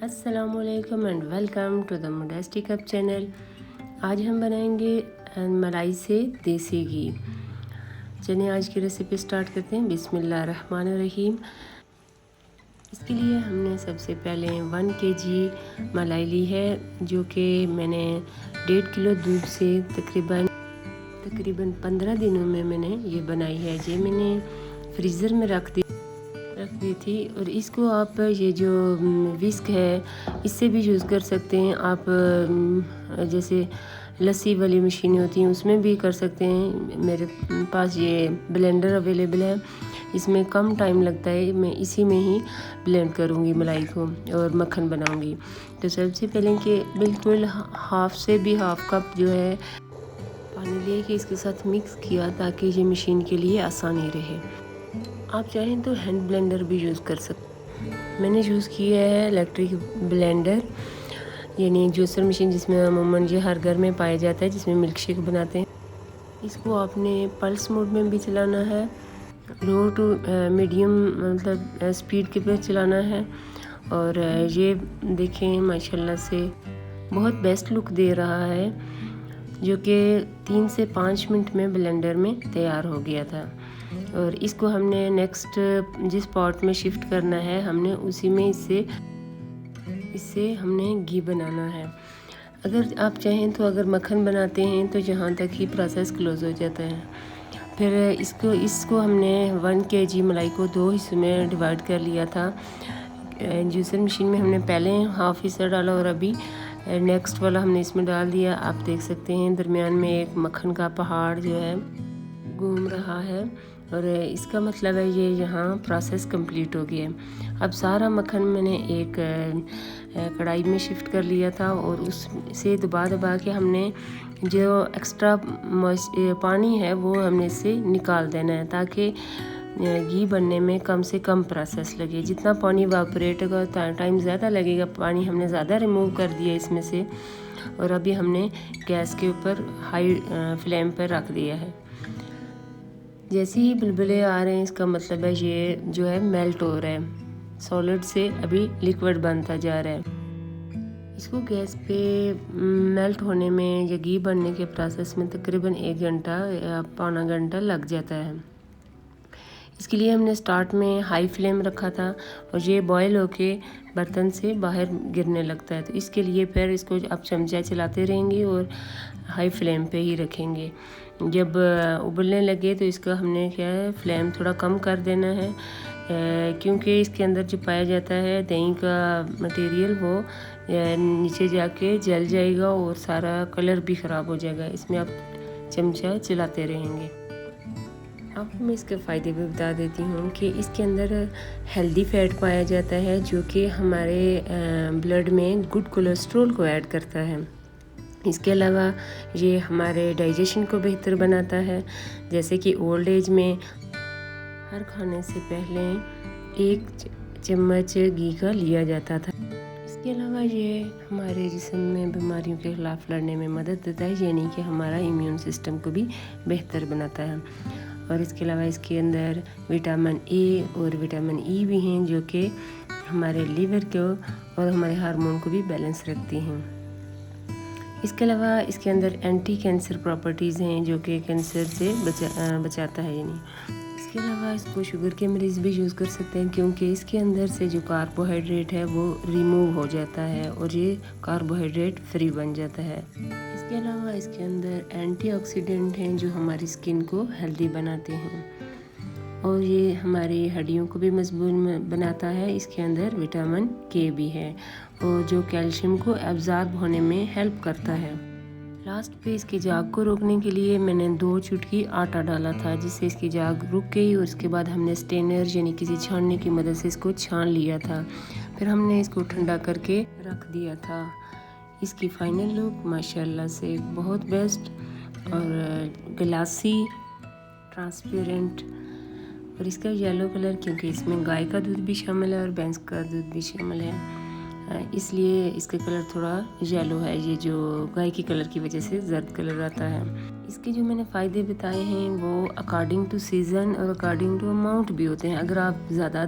अस्सलाम वालेकुम and welcome to the modesty cup channel. आज हम बनाएंगे मलाई से देसी घी। चलिए आज की रेसिपी स्टार्ट करते हैं। बिस्मिल्लाहिर्रहमानिर्रहीम। इसके लिए हमने सबसे पहले 1 kg मलाई ली है, जो कि मैंने 1.5 किलो दूध से तकरीबन 15 दिनों में मैंने ये बनाई है। ये मैंने फ्रीज़र में रख दी थी। और इसको आप ये जो विस्क है इससे भी यूज़ कर सकते हैं। आप जैसे लस्सी वाली मशीनें होती हैं उसमें भी कर सकते हैं। मेरे पास ये ब्लेंडर अवेलेबल है, इसमें कम टाइम लगता है। मैं इसी में ही ब्लेंड करूँगी मलाई को और मक्खन बनाऊँगी। तो सबसे पहले कि बिल्कुल हाफ कप जो है पानी लेके इसके साथ मिक्स किया, ताकि ये मशीन के लिए आसानी रहे। आप चाहें तो हैंड ब्लेंडर भी यूज़ कर सकते हैं। मैंने यूज़ किया है इलेक्ट्रिक ब्लेंडर, यानी जूसर मशीन, जिसमें अमूमन ये हर घर में पाया जाता है, जिसमें मिल्क शेक बनाते हैं। इसको आपने पल्स मोड में भी चलाना है, लो टू मीडियम मतलब स्पीड के पे चलाना है। और ये देखें माशाल्लाह से बहुत बेस्ट लुक दे रहा है, जो कि 3 से 5 मिनट में ब्लेंडर में तैयार हो गया था। और इसको हमने नेक्स्ट जिस पॉट में शिफ्ट करना है, हमने उसी में इससे हमने घी बनाना है। अगर आप चाहें तो अगर मक्खन बनाते हैं तो यहाँ तक ही प्रोसेस क्लोज हो जाता है। फिर इसको हमने 1 kg मलाई को 2 हिस्सों में डिवाइड कर लिया था। जूसर मशीन में हमने पहले हाफ हिस्सा डाला और अभी नेक्स्ट वाला हमने इसमें डाल दिया। आप देख सकते हैं दरमियान में एक मक्खन का पहाड़ जो है घूम रहा है, और इसका मतलब है ये यहाँ प्रोसेस कंप्लीट हो गया। अब सारा मक्खन मैंने एक कढ़ाई में शिफ्ट कर लिया था, और उससे दबा के हमने जो एक्स्ट्रा पानी है वो हमने इससे निकाल देना है, ताकि घी बनने में कम से कम प्रोसेस लगे। जितना पानी इवापोरेट होगा टाइम ज़्यादा लगेगा। पानी हमने ज़्यादा रिमूव कर दिया इसमें से, और अभी हमने गैस के ऊपर हाई फ्लेम पर रख दिया है। जैसे ही बुलबुले आ रहे हैं, इसका मतलब है ये जो है मेल्ट हो रहा है, सॉलिड से अभी लिक्विड बनता जा रहा है। इसको गैस पे मेल्ट होने में या घी बनने के प्रोसेस में तकरीबन 1 घंटा या पौना घंटा लग जाता है। इसके लिए हमने स्टार्ट में हाई फ्लेम रखा था, और ये बॉयल होके बर्तन से बाहर गिरने लगता है। तो इसके लिए फिर इसको आप चमचा चलाते रहेंगे और हाई फ्लेम पे ही रखेंगे। जब उबलने लगे तो इसका हमने क्या है फ्लेम थोड़ा कम कर देना है, क्योंकि इसके अंदर जो पाया जाता है दही का मटेरियल वो नीचे जाके जल जाएगा और सारा कलर भी ख़राब हो जाएगा। इसमें आप चमचा चलाते रहेंगे। आपको मैं इसके फ़ायदे भी बता देती हूँ कि इसके अंदर हेल्दी फैट पाया जाता है, जो कि हमारे ब्लड में गुड कोलेस्ट्रॉल को ऐड करता है। इसके अलावा ये हमारे डाइजेशन को बेहतर बनाता है। जैसे कि ओल्ड एज में हर खाने से पहले 1 चम्मच घी का लिया जाता था। इसके अलावा ये हमारे जिस्म में बीमारियों के ख़िलाफ़ लड़ने में मदद देता है, यानी कि हमारा इम्यून सिस्टम को भी बेहतर बनाता है। और इसके अलावा इसके अंदर विटामिन ए और विटामिन ई भी हैं, जो कि हमारे लीवर को और हमारे हार्मोन को भी बैलेंस रखती हैं। इसके अलावा इसके अंदर एंटी कैंसर प्रॉपर्टीज़ हैं, जो कि कैंसर से बचाता है। यानी इसके अलावा इसको शुगर के मरीज़ भी यूज़ कर सकते हैं, क्योंकि इसके अंदर से जो कार्बोहाइड्रेट है वो रिमूव हो जाता है और ये कार्बोहाइड्रेट फ्री बन जाता है। इसके अलावा इसके अंदर एंटीऑक्सीडेंट हैं, जो हमारी स्किन को हेल्दी बनाते हैं, और ये हमारी हड्डियों को भी मजबूत बनाता है। इसके अंदर विटामिन के भी है, और जो कैल्शियम को एब्जॉर्ब होने में हेल्प करता है। लास्ट पे इसकी जाग को रोकने के लिए मैंने 2 चुटकी आटा डाला था, जिससे इसकी जाग रुक गई। और उसके बाद हमने स्टेनर यानी किसी छानने की मदद से इसको छान लिया था। फिर हमने इसको ठंडा करके रख दिया था। इसकी फाइनल लुक माशाल्लाह से बहुत बेस्ट और ग्लासी ट्रांसपेरेंट, और इसका येलो कलर, क्योंकि इसमें गाय का दूध भी शामिल है और भैंस का दूध भी शामिल है, इसलिए इसका कलर थोड़ा येलो है। ये जो गाय की कलर की वजह से जर्द कलर आता है। इसके जो मैंने फ़ायदे बताए हैं वो अकॉर्डिंग टू सीज़न और अकॉर्डिंग टू अमाउंट भी होते हैं। अगर आप ज़्यादा